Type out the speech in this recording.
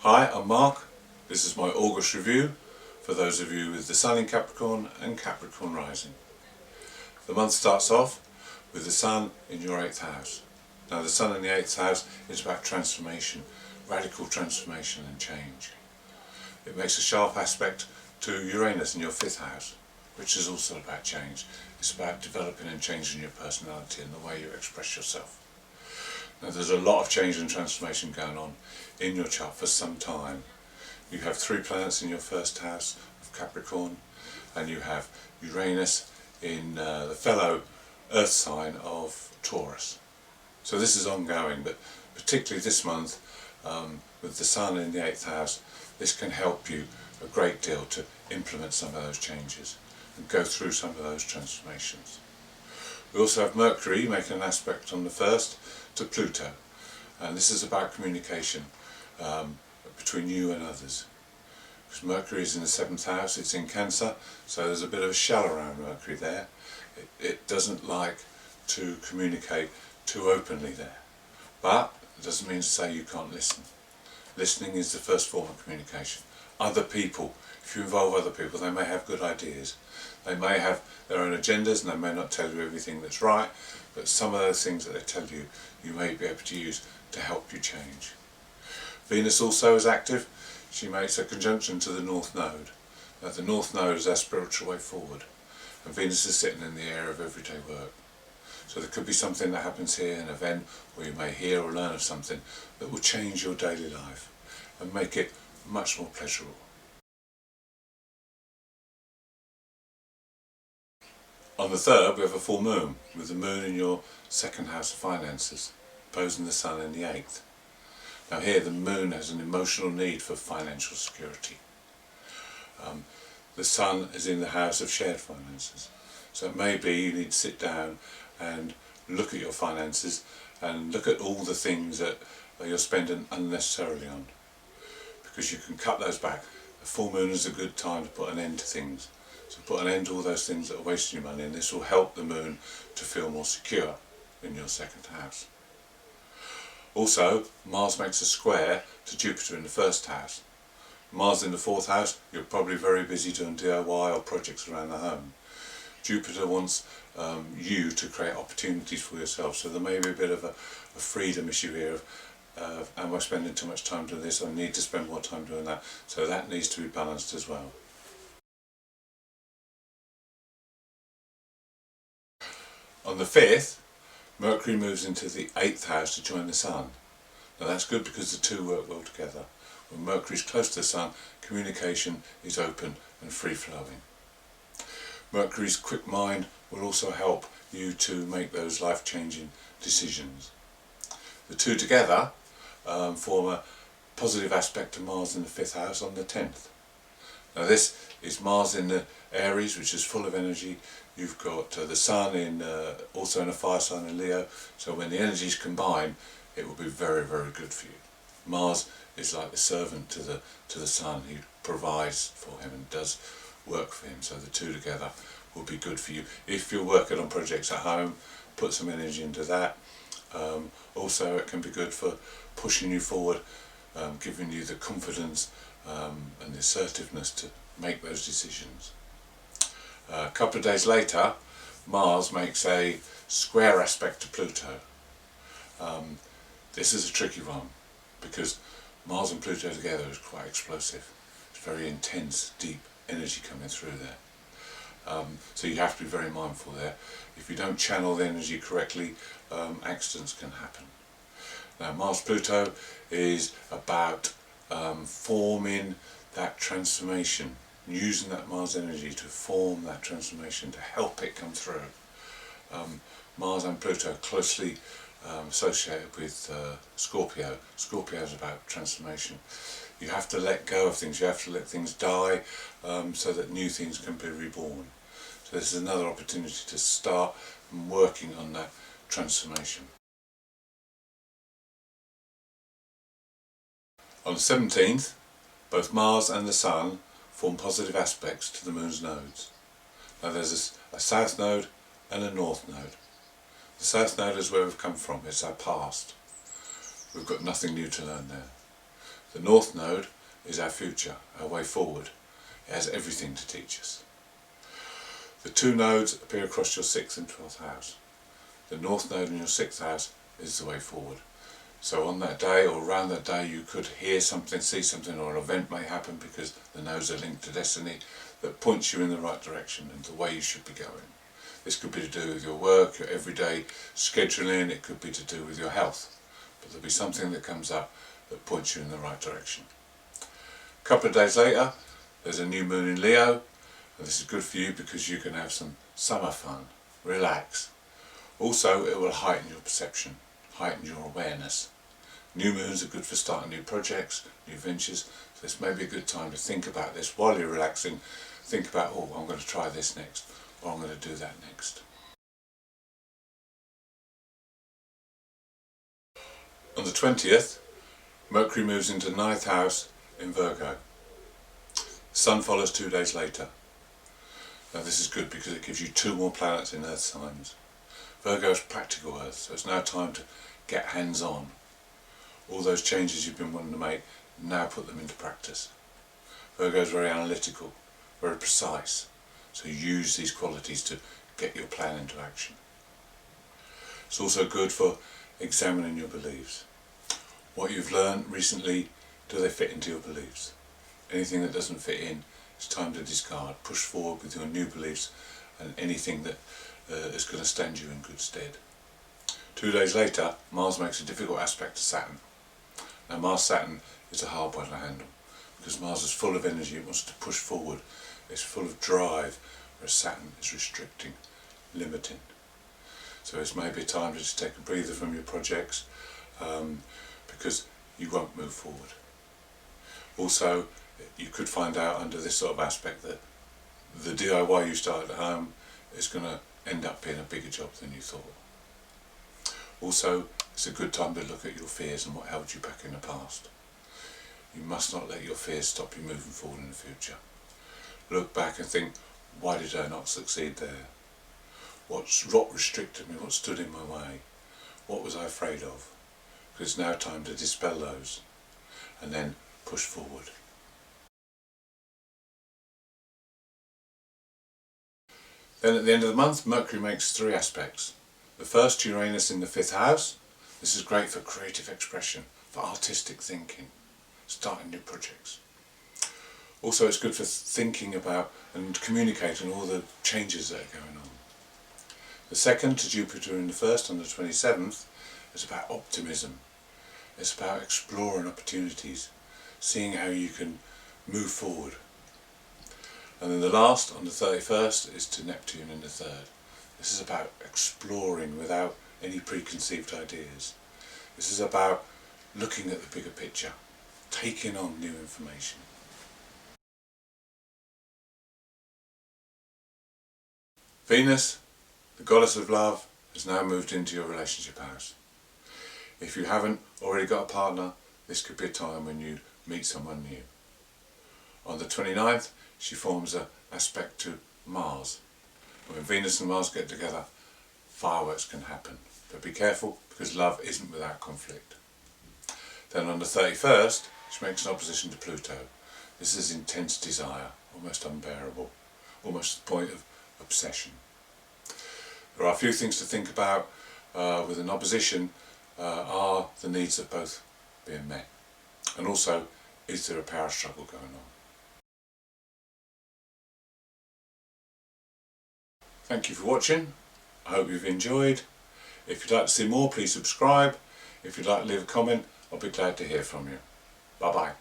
Hi, I'm Mark. This is my August review for those of you with the Sun in Capricorn and Capricorn rising. The month starts off with the Sun in your 8th house. Now the Sun in the 8th house is about transformation, radical transformation and change. It makes a sharp aspect to Uranus in your 5th house, which is also about change. It's about developing and changing your personality and the way you express yourself. Now there's a lot of change and transformation going on in your chart for some time. You have 3 planets in your 1st house of Capricorn, and you have Uranus in the fellow Earth sign of Taurus. So this is ongoing, but particularly this month with the Sun in the 8th house, this can help you a great deal to implement some of those changes and go through some of those transformations. We also have Mercury making an aspect on the 1st to Pluto, and this is about communication between you and others. Because Mercury is in the 7th house, it's in Cancer, so there's a bit of a shell around Mercury there. It doesn't like to communicate too openly there, but it doesn't mean to say you can't listen. Listening is the first form of communication. Other people, if you involve other people, they may have good ideas. They may have their own agendas and they may not tell you everything that's right, but some of those things that they tell you, you may be able to use to help you change. Venus also is active. She makes a conjunction to the North Node. Now the North Node is our spiritual way forward, and Venus is sitting in the area of everyday work. So there could be something that happens here, an event where you may hear or learn of something that will change your daily life and make it much more pleasurable. On the 3rd we have a full moon, with the moon in your 2nd house of finances, opposing the Sun in the 8th. Now here the moon has an emotional need for financial security. The Sun is in the house of shared finances, so it may be you need to sit down and look at your finances and look at all the things that you're spending unnecessarily on, because you can cut those back. The full moon is a good time to put an end to things. So put an end to all those things that are wasting your money, and this will help the moon to feel more secure in your 2nd house. Also, Mars makes a square to Jupiter in the 1st house. Mars in the 4th house, you're probably very busy doing DIY or projects around the home. Jupiter wants you to create opportunities for yourself, so there may be a bit of a freedom issue here of am I spending too much time doing this, or I need to spend more time doing that, so that needs to be balanced as well. On the 5th, Mercury moves into the 8th house to join the Sun. Now that's good because the two work well together. When Mercury is close to the Sun, communication is open and free-flowing. Mercury's quick mind will also help you to make those life-changing decisions. The two together form a positive aspect to Mars in the 5th house on the 10th. Now this is Mars in the Aries, which is full of energy. You've got the Sun in also in a fire sign in Leo, so when the energies combine, it will be very, very good for you. Mars is like the servant to the Sun. He provides for him and does work for him, so the two together will be good for you. If you're working on projects at home, put some energy into that. Also it can be good for pushing you forward, giving you the confidence and the assertiveness to make those decisions. A couple of days later, Mars makes a square aspect to Pluto. This is a tricky one because Mars and Pluto together is quite explosive. It's very intense, deep energy coming through there. So you have to be very mindful there. If you don't channel the energy correctly, accidents can happen. Now Mars-Pluto is about forming that transformation, using that Mars energy to form that transformation, to help it come through. Mars and Pluto are closely associated with Scorpio. Scorpio is about transformation. You have to let go of things, you have to let things die so that new things can be reborn. So this is another opportunity to start working on that transformation. On the 17th, both Mars and the Sun form positive aspects to the Moon's nodes. Now there's a South node and a North node. The South node is where we've come from, it's our past. We've got nothing new to learn there. The North Node is our future, our way forward. It has everything to teach us. The two nodes appear across your 6th and 12th house. The North Node in your 6th house is the way forward. So on that day or around that day you could hear something, see something, or an event may happen because the nodes are linked to destiny that points you in the right direction and the way you should be going. This could be to do with your work, your everyday scheduling, it could be to do with your health. But there'll be something that comes up that points you in the right direction. A couple of days later, there's a new moon in Leo, and this is good for you because you can have some summer fun, relax. Also, it will heighten your perception, heighten your awareness. New moons are good for starting new projects, new ventures, so this may be a good time to think about this while you're relaxing. Think about, oh, I'm going to try this next, or I'm going to do that next. On the 20th, Mercury moves into 9th house in Virgo. The Sun follows 2 days later. Now this is good because it gives you 2 more planets in Earth signs. Virgo is practical Earth, so it's now time to get hands-on. All those changes you've been wanting to make, now put them into practice. Virgo is very analytical, very precise, so use these qualities to get your plan into action. It's also good for examining your beliefs. What you've learned recently, do they fit into your beliefs? Anything that doesn't fit in, it's time to discard. Push forward with your new beliefs and anything that is going to stand you in good stead. 2 days later, Mars makes a difficult aspect to Saturn. Now Mars-Saturn is a hard one to handle because Mars is full of energy, it wants to push forward, it's full of drive, whereas Saturn is restricting, limiting. So it's maybe a time to just take a breather from your projects because you won't move forward. Also, you could find out under this sort of aspect that the DIY you started at home is going to end up being a bigger job than you thought. Also, it's a good time to look at your fears and what held you back in the past. You must not let your fears stop you moving forward in the future. Look back and think, why did I not succeed there? What restricted me? What stood in my way? What was I afraid of? Because it's now time to dispel those and then push forward. Then at the end of the month, Mercury makes 3 aspects. The first, Uranus in the 5th house. This is great for creative expression, for artistic thinking, starting new projects. Also it's good for thinking about and communicating all the changes that are going on. The second, to Jupiter in the 1st on the 27th, is about optimism. It's about exploring opportunities, seeing how you can move forward. And then the last, on the 31st, is to Neptune in the 3rd. This is about exploring without any preconceived ideas. This is about looking at the bigger picture, taking on new information. Venus, the goddess of love, has now moved into your relationship house. If you haven't already got a partner, this could be a time when you meet someone new. On the 29th, she forms an aspect to Mars. And when Venus and Mars get together, fireworks can happen. But be careful, because love isn't without conflict. Then on the 31st, she makes an opposition to Pluto. This is intense desire, almost unbearable, almost to the point of obsession. There are a few things to think about with an opposition. Are the needs of both being met? And also, is there a power struggle going on? Thank you for watching. I hope you've enjoyed. If you'd like to see more, please subscribe. If you'd like to leave a comment, I'll be glad to hear from you. Bye bye.